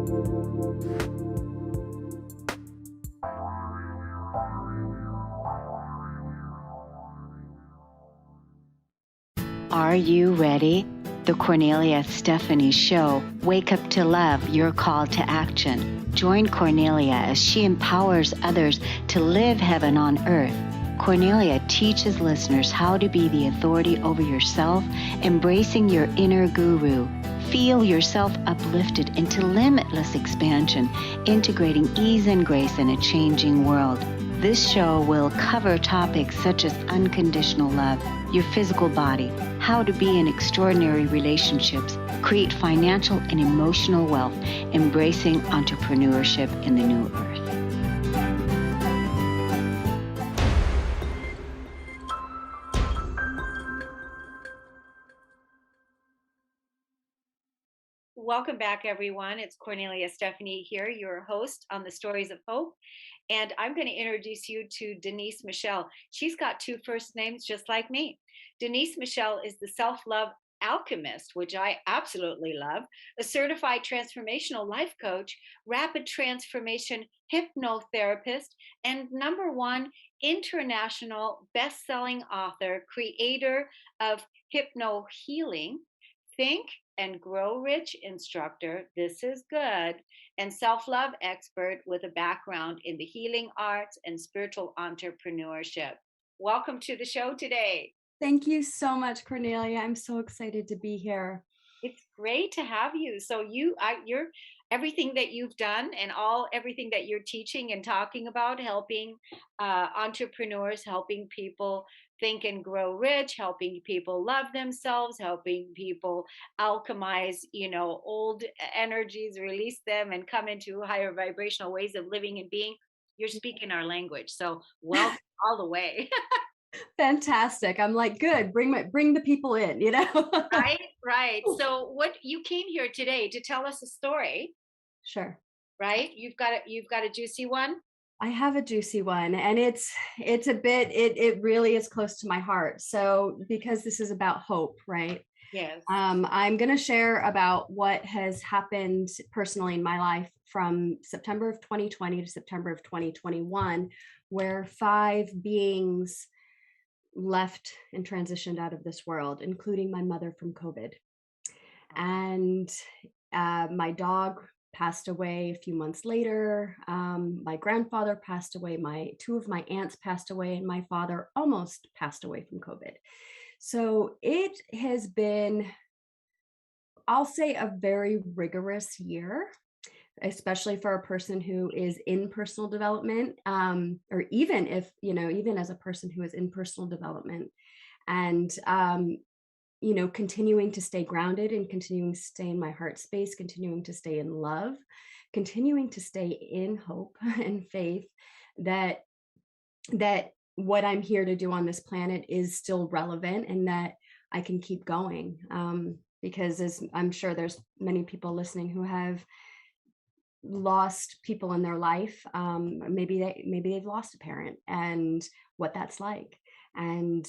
Are you ready? The Cornelia Stephanie Show. Wake up to love, your call to action. Join Cornelia as she empowers others to live heaven on earth. Cornelia teaches listeners how to be the authority over yourself, embracing your inner guru. Feel yourself uplifted into limitless expansion, integrating ease and grace in a changing world. This show will cover topics such as unconditional love, your physical body, how to be in extraordinary relationships, create financial and emotional wealth, embracing entrepreneurship in the new earth. Welcome back, everyone. It's Cornelia Stephanie here, your host on the Stories of Hope. And I'm going to introduce you to Denise Michelle. She's got two first names just like me. Denise Michelle is the SelfLove Alchemist, which I absolutely love, a certified transformational life coach, rapid transformation hypnotherapist, and #1 international best-selling author, creator of HypnoHealing, Think and Grow Rich instructor, this is good, and self-love expert with a background in the healing arts and spiritual entrepreneurship. Welcome to the show today. Thank you so much, Cornelia. I'm so excited to be here. It's great to have you. So you're everything that you've done and everything that you're teaching and talking about, helping entrepreneurs, helping people think and grow rich, helping people love themselves, helping people alchemize, old energies, release them, and come into higher vibrational ways of living and being. You're speaking our language. So welcome all the way. Fantastic. I'm like, good. Bring the people in, Right. So what you came here today to tell us a story, Sure. right? You've got a juicy one. I have a juicy one, and it's a bit, it really is close to my heart. So because this is about hope, right? Yes. I'm going to share about what has happened personally in my life from September of 2020 to September of 2021, where 5 beings left and transitioned out of this world, including my mother from COVID. And my dog passed away a few months later. My grandfather passed away. 2 of my aunts passed away, and my father almost passed away from COVID. So it has been, I'll say, a very rigorous year, especially for a person who is in personal development, or even even as a person who is in personal development. And continuing to stay grounded and continuing to stay in my heart space, continuing to stay in love, continuing to stay in hope and faith that what I'm here to do on this planet is still relevant, and that I can keep going. Because as I'm sure there's many people listening who have lost people in their life, maybe they've lost a parent, and what that's like. And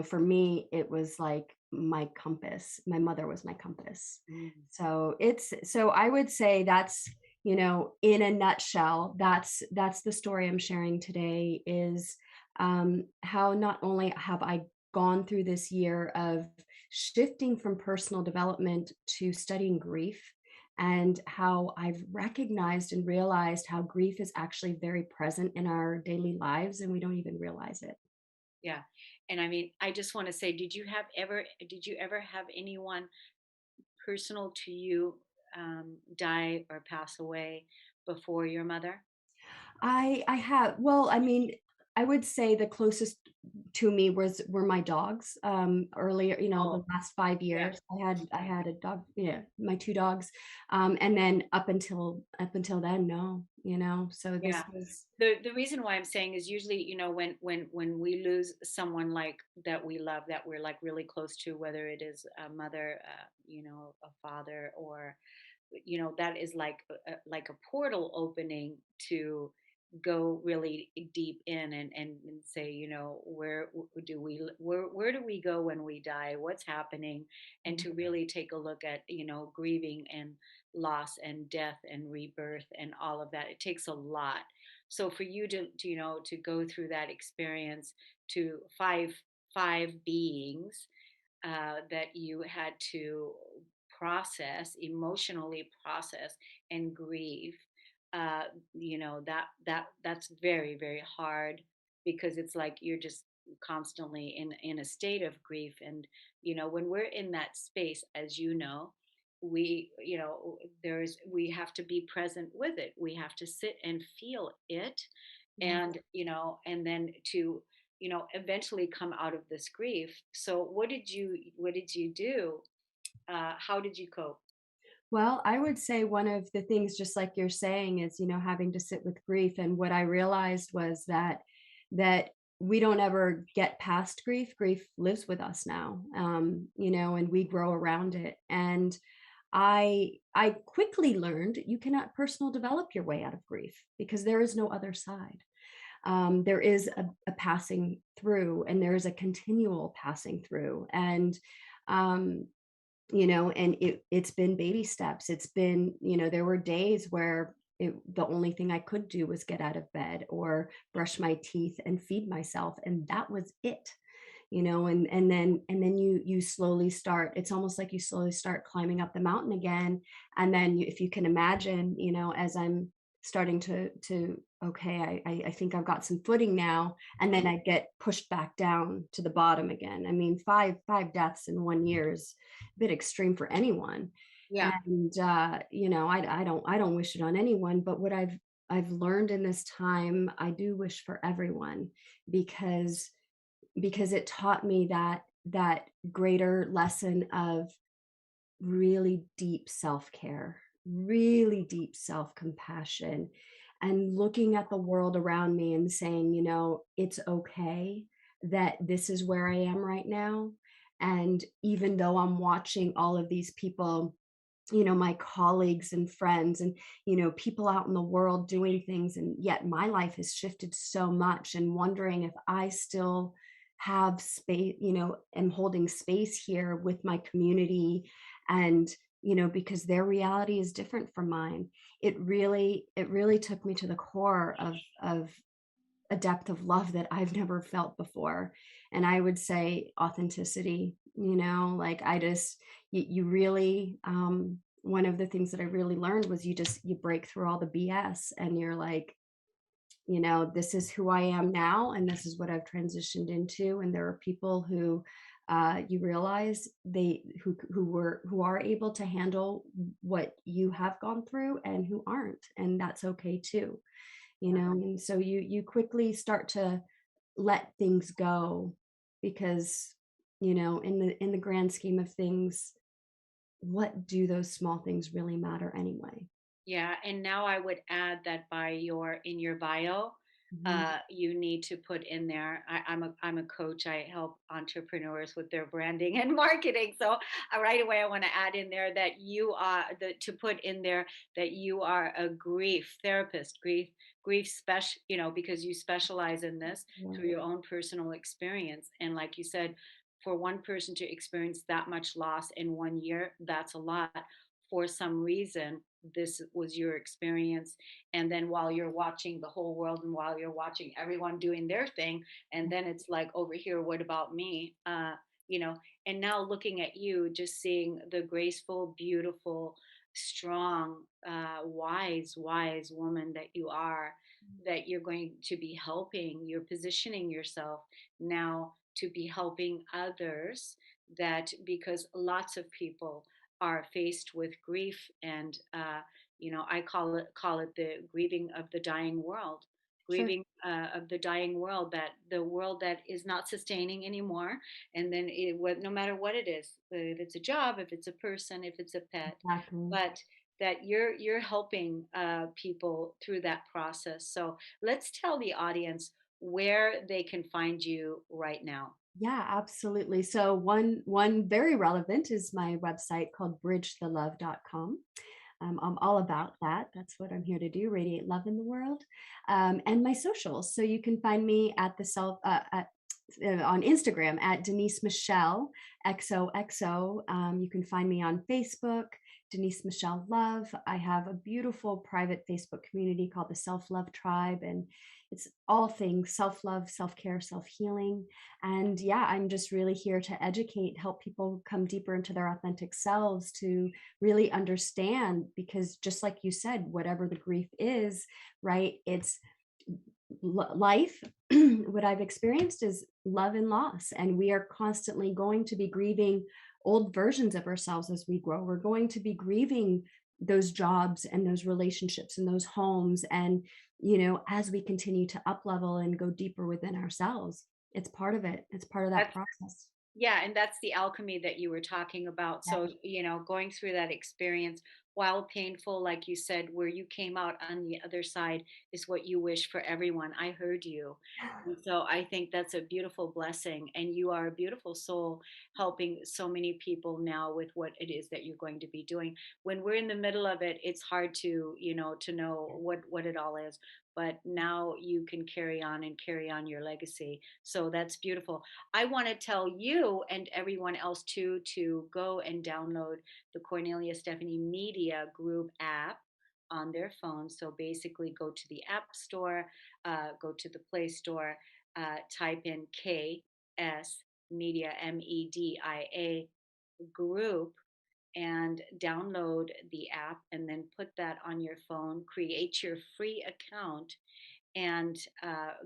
for me, it was like my compass. My mother was my compass. So I would say that's, in a nutshell, that's the story I'm sharing today, is how not only have I gone through this year of shifting from personal development to studying grief, and how I've recognized and realized how grief is actually very present in our daily lives, and we don't even realize it. Yeah. And I mean, I just want to say, did you ever have anyone personal to you die or pass away before your mother? I have, well, I mean, I would say the closest to me were my dogs. Earlier, Oh, the last 5 yeah. years, I had a dog, my 2 dogs. And then up until then, no, so this Yeah. was. The reason why I'm saying is usually, when we lose someone like that we love, that we're like really close to, whether it is a mother, a father, or that is like a portal opening to go really deep in and say, where do we go when we die? What's happening? And to really take a look at, grieving and loss and death and rebirth and all of that. It takes a lot. So for you to go through that experience to five beings that you had to emotionally process and grieve. uh, that's very, very hard, because it's like you're just constantly in a state of grief. And when we're in that space, as we have to be present with it. We have to sit and feel it. Yeah. And then to eventually come out of this grief. So what did you do? How did you cope? Well, I would say one of the things, just like you're saying, is, having to sit with grief. And what I realized was that we don't ever get past grief. Grief lives with us now, and we grow around it. And I quickly learned you cannot personal develop your way out of grief, because there is no other side. There is a passing through, and there is a continual passing through. Um, and it's been baby steps. It's been, there were days where the only thing I could do was get out of bed or brush my teeth and feed myself, and that was it. And then you slowly start. It's almost like you slowly start climbing up the mountain again. And then if you can imagine, as I'm starting to okay, I think I've got some footing now, and then I get pushed back down to the bottom again. I mean, five deaths in 1 year is a bit extreme for anyone. Yeah. And I don't wish it on anyone. But what I've learned in this time, I do wish for everyone, because it taught me that greater lesson of really deep self-care, really deep self-compassion, and looking at the world around me and saying, it's okay that this is where I am right now. And even though I'm watching all of these people, my colleagues and friends, and people out in the world doing things, and yet my life has shifted so much, and wondering if I still have space, am holding space here with my community. And because their reality is different from mine. It really took me to the core of a depth of love that I've never felt before. And I would say authenticity, like I just, you really, one of the things that I really learned was you break through all the BS, and you're like, this is who I am now, and this is what I've transitioned into. And there are people who you realize who are able to handle what you have gone through, and who aren't, and that's okay too. And so you quickly start to let things go, because in the grand scheme of things, what do those small things really matter anyway? Yeah, and now I would add that in your bio, Mhm. you need to put in there. I'm a coach. I help entrepreneurs with their branding and marketing. So right away, I want to add in there that to put in there that you are a grief therapist, grief special. Because you specialize in this Yeah. through your own personal experience. And like you said, for one person to experience that much loss in 1 year, that's a lot. For some reason, this was your experience. And then while you're watching the whole world, and while you're watching everyone doing their thing, and then it's like, over here, what about me? You know and now looking at you, just seeing the graceful, beautiful, strong, wise woman that you are, that you're going to be helping. You're positioning yourself now to be helping others, that because lots of people are faced with grief. And I call it the grieving of the dying world. Sure. Grieving of the dying world, that the world that is not sustaining anymore. And then no matter what it is, if it's a job, if it's a person, if it's a pet, Exactly. but that you're helping people through that process. So let's tell the audience where they can find you right now. Yeah, absolutely. So one very relevant is my website called bridgethelove.com. I'm all about that. That's what I'm here to do, radiate love in the world. And my socials. So you can find me at on Instagram at Denise Michelle XOXO. You can find me on Facebook, Denise Michelle Love. I have a beautiful private Facebook community called the SelfLove Tribe, and it's all things self love, self care, self healing. And yeah, I'm just really here to educate, help people come deeper into their authentic selves to really understand, because just like you said, whatever the grief is, right? It's life. What I've experienced is love and loss, and we are constantly going to be grieving old versions of ourselves as we grow. We're going to be grieving those jobs and those relationships and those homes, and as we continue to up level and go deeper within ourselves, it's part of it. It's part of that That's process. Yeah, and that's the alchemy that you were talking about. Yeah. So, going through that experience, while painful, like you said, where you came out on the other side is what you wish for everyone. I heard you. And so I think that's a beautiful blessing. And you are a beautiful soul helping so many people now with what it is that you're going to be doing. When we're in the middle of it, it's hard to know what it all is. But now you can carry on your legacy. So that's beautiful. I want to tell you and everyone else too to go and download the Cornelia Stephanie Media Group app on their phone. So basically, go to the App Store, go to the Play Store, type in KS Media, MEDIA Group, and download the app, and then put that on your phone. Create your free account and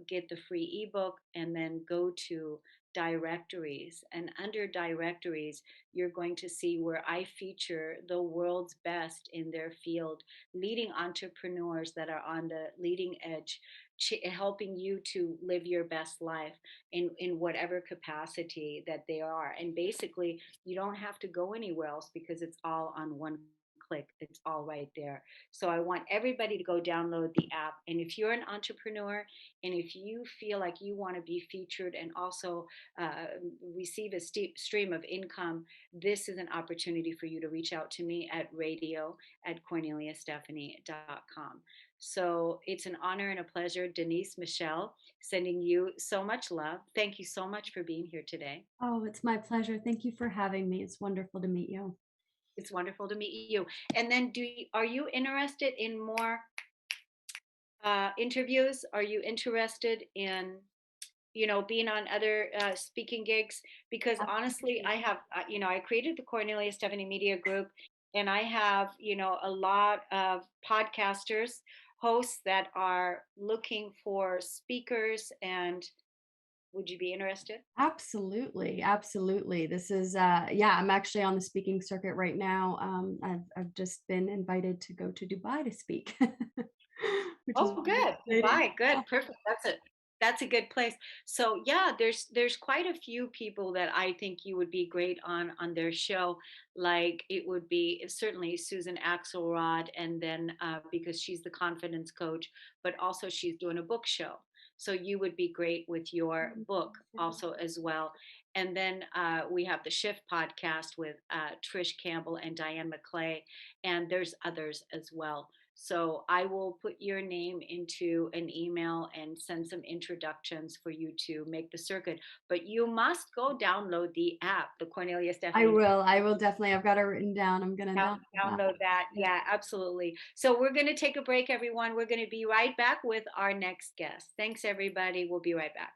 get the free ebook, and then go to directories. And under directories, you're going to see where I feature the world's best in their field, leading entrepreneurs that are on the leading edge, helping you to live your best life in whatever capacity that they are. And basically, you don't have to go anywhere else because it's all on one click. It's all right there. So I want everybody to go download the app. And if you're an entrepreneur and if you feel like you want to be featured and also uh, receive a stream of income, this is an opportunity for you to reach out to me at radio@corneliastephanie.com. So it's an honor and a pleasure. Denise Michelle, sending you so much love. Thank you so much for being here today. Oh, it's my pleasure. Thank you for having me. It's wonderful to meet you. It's wonderful to meet you. And then, are you interested in more interviews? Are you interested in being on other speaking gigs? Because honestly, Absolutely. I have, I created the Cornelia Stephanie Media Group, and I have, a lot of podcasters, hosts that are looking for speakers. And would you be interested? Absolutely, absolutely. This is yeah, I'm actually on the speaking circuit right now. I've just been invited to go to Dubai to speak, which is Oh, really good. exciting. Dubai, good, perfect. That's a good place. So yeah, there's quite a few people that I think you would be great on their show. Like it would be certainly Susan Axelrod, and then because she's the confidence coach, but also she's doing a book show. So you would be great with your book also as well. And then we have the Shift podcast with Trish Campbell and Diane McClay, and there's others as well. So I will put your name into an email and send some introductions for you to make the circuit. But you must go download the app, the Cornelia I Stephanie. will. I will definitely. I've got it written down. I'm gonna download that. Download that. Yeah. Yeah, absolutely. So we're going to take a break, everyone. We're going to be right back with our next guest. Thanks, everybody. We'll be right back.